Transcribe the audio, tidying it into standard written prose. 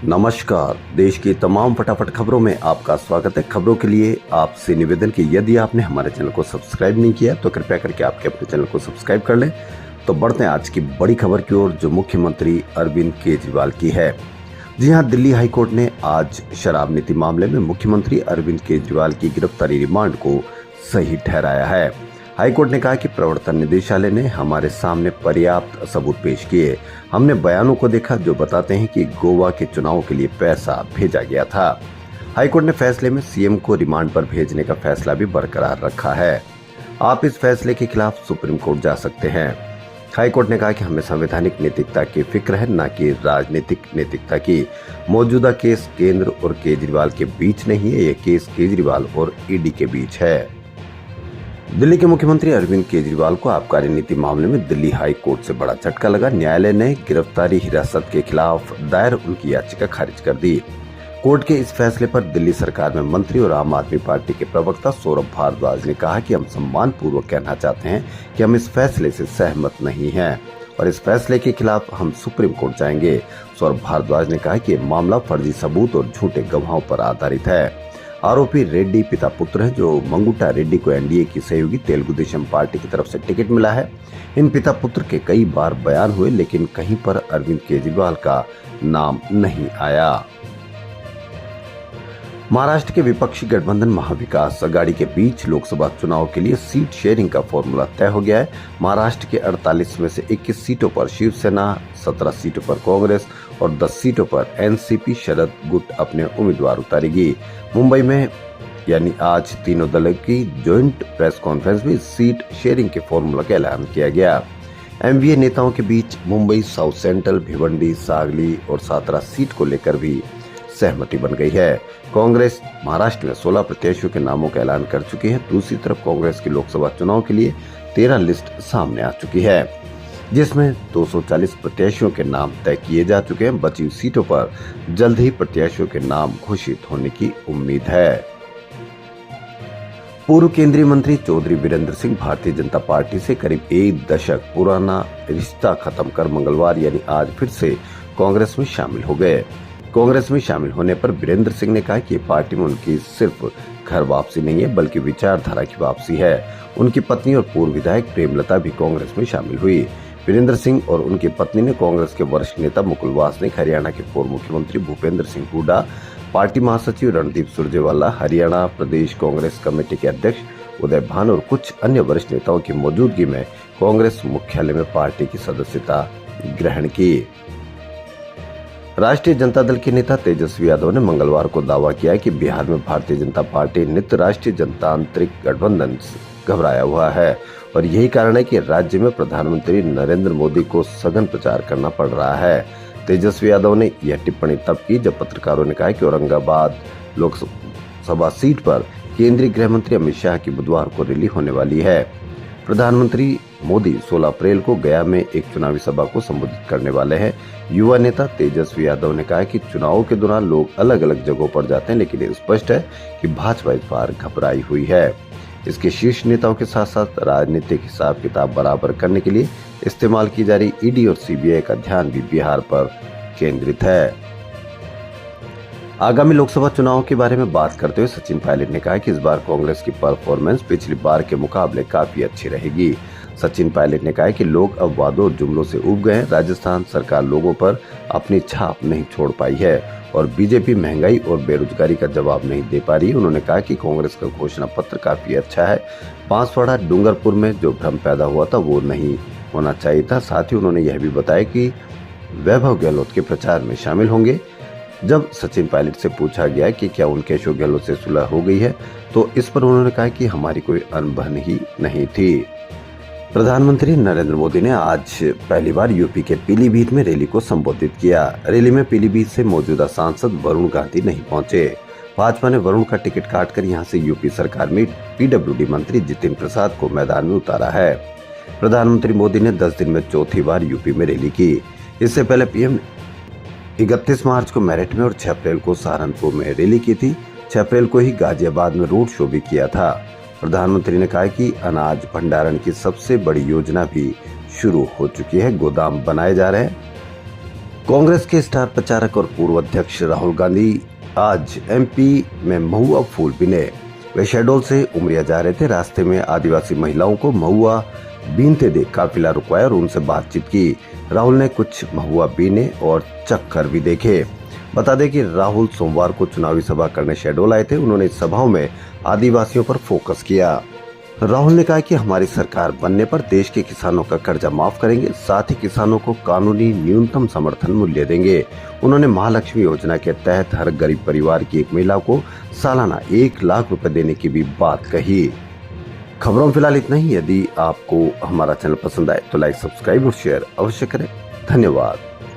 नमस्कार। देश की तमाम फटाफट खबरों में आपका स्वागत है। खबरों के लिए आपसे निवेदन कि यदि आपने हमारे चैनल को सब्सक्राइब नहीं किया तो कृपया करके आपके अपने चैनल को सब्सक्राइब कर लें। तो बढ़ते हैं आज की बड़ी खबर की ओर, जो मुख्यमंत्री अरविंद केजरीवाल की है। जी हां, दिल्ली हाईकोर्ट ने आज शराब नीति मामले में मुख्यमंत्री अरविंद केजरीवाल की गिरफ्तारी रिमांड को सही ठहराया है। हाईकोर्ट ने कहा कि प्रवर्तन निदेशालय ने हमारे सामने पर्याप्त सबूत पेश किए। हमने बयानों को देखा जो बताते हैं कि गोवा के चुनाव के लिए पैसा भेजा गया था। हाईकोर्ट ने फैसले में सीएम को रिमांड पर भेजने का फैसला भी बरकरार रखा है। आप इस फैसले के खिलाफ सुप्रीम कोर्ट जा सकते हैं। हाईकोर्ट ने कहा कि हमें संवैधानिक नैतिकता की फिक्र है, न कि राजनीतिक नैतिकता की। मौजूदा केस केंद्र और केजरीवाल के बीच नहीं है, यह केस केजरीवाल और ईडी के बीच है। दिल्ली के मुख्यमंत्री अरविंद केजरीवाल को आबकारी नीति मामले में दिल्ली हाई कोर्ट से बड़ा झटका लगा। न्यायालय ने गिरफ्तारी हिरासत के खिलाफ दायर उनकी याचिका खारिज कर दी। कोर्ट के इस फैसले पर दिल्ली सरकार में मंत्री और आम आदमी पार्टी के प्रवक्ता सौरभ भारद्वाज ने कहा कि हम सम्मान पूर्वक कहना चाहते हैं कि हम इस फैसले से सहमत नहीं हैं और इस फैसले के खिलाफ हम सुप्रीम कोर्ट जाएंगे। सौरभ भारद्वाज ने कहा कि यह मामला फर्जी सबूत और झूठे गवाहों पर आधारित है। आरोपी रेड्डी पिता पुत्र हैं, जो मंगुटा रेड्डी को एनडीए की सहयोगी तेलुगु देशम पार्टी की तरफ से टिकट मिला है। इन पिता पुत्र के कई बार बयान हुए, लेकिन कहीं पर अरविंद केजरीवाल का नाम नहीं आया। महाराष्ट्र के विपक्षी गठबंधन महाविकास अघाड़ी के बीच लोकसभा चुनाव के लिए सीट शेयरिंग का फॉर्मूला तय हो गया है। महाराष्ट्र के 48 में से 21 सीटों पर शिवसेना, 17 सीटों पर कांग्रेस और 10 सीटों पर एनसीपी शरद गुट अपने उम्मीदवार उतारेगी। मुंबई में यानी आज तीनों दलों की ज्वाइंट प्रेस कॉन्फ्रेंस में सीट शेयरिंग के फॉर्मूला का ऐलान किया गया। एमवीए नेताओं के बीच मुंबई साउथ सेंट्रल, भिवंडी, सागली और सातारा सीट को लेकर भी सहमति बन गई है। कांग्रेस महाराष्ट्र में 16 प्रत्याशियों के नामों का ऐलान कर चुकी है। दूसरी तरफ कांग्रेस की लोकसभा चुनाव के लिए 13 लिस्ट सामने आ चुकी है, जिसमें 240 प्रत्याशियों के नाम तय किए जा चुके हैं। बची सीटों पर जल्द ही प्रत्याशियों के नाम घोषित होने की उम्मीद है। पूर्व केंद्रीय मंत्री चौधरी वीरेंद्र सिंह भारतीय जनता पार्टी से करीब एक दशक पुराना रिश्ता खत्म कर मंगलवार यानी आज फिर से कांग्रेस में शामिल हो गए। कांग्रेस में शामिल होने पर वीरेंद्र सिंह ने कहा कि पार्टी में उनकी सिर्फ घर वापसी नहीं है, बल्कि विचारधारा की वापसी है। उनकी पत्नी और पूर्व विधायक प्रेमलता भी कांग्रेस में शामिल हुई। वीरेंद्र सिंह और उनकी पत्नी ने कांग्रेस के वरिष्ठ नेता मुकुल वासनिक, हरियाणा के पूर्व मुख्यमंत्री भूपेंद्र सिंह हुड्डा, पार्टी महासचिव रणदीप सुरजेवाला, हरियाणा प्रदेश कांग्रेस कमेटी के अध्यक्ष उदय भान और कुछ अन्य वरिष्ठ नेताओं की मौजूदगी में कांग्रेस मुख्यालय में पार्टी की सदस्यता ग्रहण की। राष्ट्रीय जनता दल के नेता तेजस्वी यादव ने मंगलवार को दावा किया कि बिहार में भारतीय जनता पार्टी नित्य राष्ट्रीय जनतांत्रिक गठबंधन घबराया हुआ है और यही कारण है कि राज्य में प्रधानमंत्री नरेंद्र मोदी को सघन प्रचार करना पड़ रहा है। तेजस्वी यादव ने यह टिप्पणी तब की जब पत्रकारों ने कहा कि औरंगाबाद लोकसभा सीट पर केंद्रीय गृह मंत्री अमित शाह की बुधवार को रैली होने वाली है। प्रधानमंत्री मोदी 16 अप्रैल को गया में एक चुनावी सभा को संबोधित करने वाले हैं। युवा नेता तेजस्वी यादव ने कहा कि चुनाव के दौरान लोग अलग अलग जगहों पर जाते हैं, लेकिन ये स्पष्ट है कि भाजपा इस बार घबराई हुई है। इसके शीर्ष नेताओं के साथ साथ राजनीतिक हिसाब किताब बराबर करने के लिए इस्तेमाल की जा रही ईडी और सीबीआई का ध्यान भी बिहार पर केंद्रित है। आगामी लोकसभा चुनाव के बारे में बात करते हुए सचिन पायलट ने कहा कि इस बार कांग्रेस की परफॉर्मेंस पिछली बार के मुकाबले काफी अच्छी रहेगी। सचिन पायलट ने कहा कि लोग अब वादों और जुमलों से ऊब गए हैं। राजस्थान सरकार लोगों पर अपनी छाप नहीं छोड़ पाई है और बीजेपी महंगाई और बेरोजगारी का जवाब नहीं दे पा रही। उन्होंने कहा कि कांग्रेस का घोषणा पत्र काफी अच्छा है। बांसवाड़ा डूंगरपुर में जो भ्रम पैदा हुआ था वो नहीं होना चाहिए था। साथ ही उन्होंने यह भी बताया कि वैभव गहलोत के प्रचार में शामिल होंगे। जब सचिन पायलट से पूछा गया कि क्या उनके अशोक गहलोत से सुलह हो गई है, तो इस पर उन्होंने कहा कि हमारी कोई अनबन ही नहीं थी। प्रधानमंत्री नरेंद्र मोदी ने आज पहली बार यूपी के पीलीभीत में रैली को संबोधित किया। रैली में पीलीभीत से मौजूदा सांसद वरुण गांधी नहीं पहुंचे। भाजपा ने वरुण का टिकट काटकर यहां से यूपी सरकार में पीडब्ल्यूडी मंत्री जितिन प्रसाद को मैदान में उतारा है। प्रधानमंत्री मोदी ने 10 दिन में चौथी बार यूपी में रैली की। इससे पहले पीएम 31 मार्च को मेरठ में और 6 अप्रैल को सहारनपुर में रैली की थी। 6 अप्रैल को ही गाजियाबाद में रोड शो भी किया था। प्रधानमंत्री ने कहा कि अनाज भंडारण की सबसे बड़ी योजना भी शुरू हो चुकी है, गोदाम बनाए जा रहे हैं। कांग्रेस के स्टार प्रचारक और पूर्व अध्यक्ष राहुल गांधी आज एमपी में महुआ फूल बीने। वे शहडोल से उमरिया जा रहे थे। रास्ते में आदिवासी महिलाओं को महुआ बीनते देख काफिला रुकवाया और उनसे बातचीत की। राहुल ने कुछ महुआ बीने और चक्कर भी देखे। बता दें कि राहुल सोमवार को चुनावी सभा करने शहडोल आए थे। उन्होंने इस सभाओं में आदिवासियों पर फोकस किया। राहुल ने कहा कि हमारी सरकार बनने पर देश के किसानों का कर्जा माफ करेंगे, साथ ही किसानों को कानूनी न्यूनतम समर्थन मूल्य देंगे। उन्होंने महालक्ष्मी योजना के तहत हर गरीब परिवार की एक महिला को सालाना 1 लाख रुपए देने की भी बात कही। खबरों में फिलहाल इतना ही। यदि आपको हमारा चैनल पसंद आए तो लाइक, सब्सक्राइब और शेयर अवश्य करें। धन्यवाद।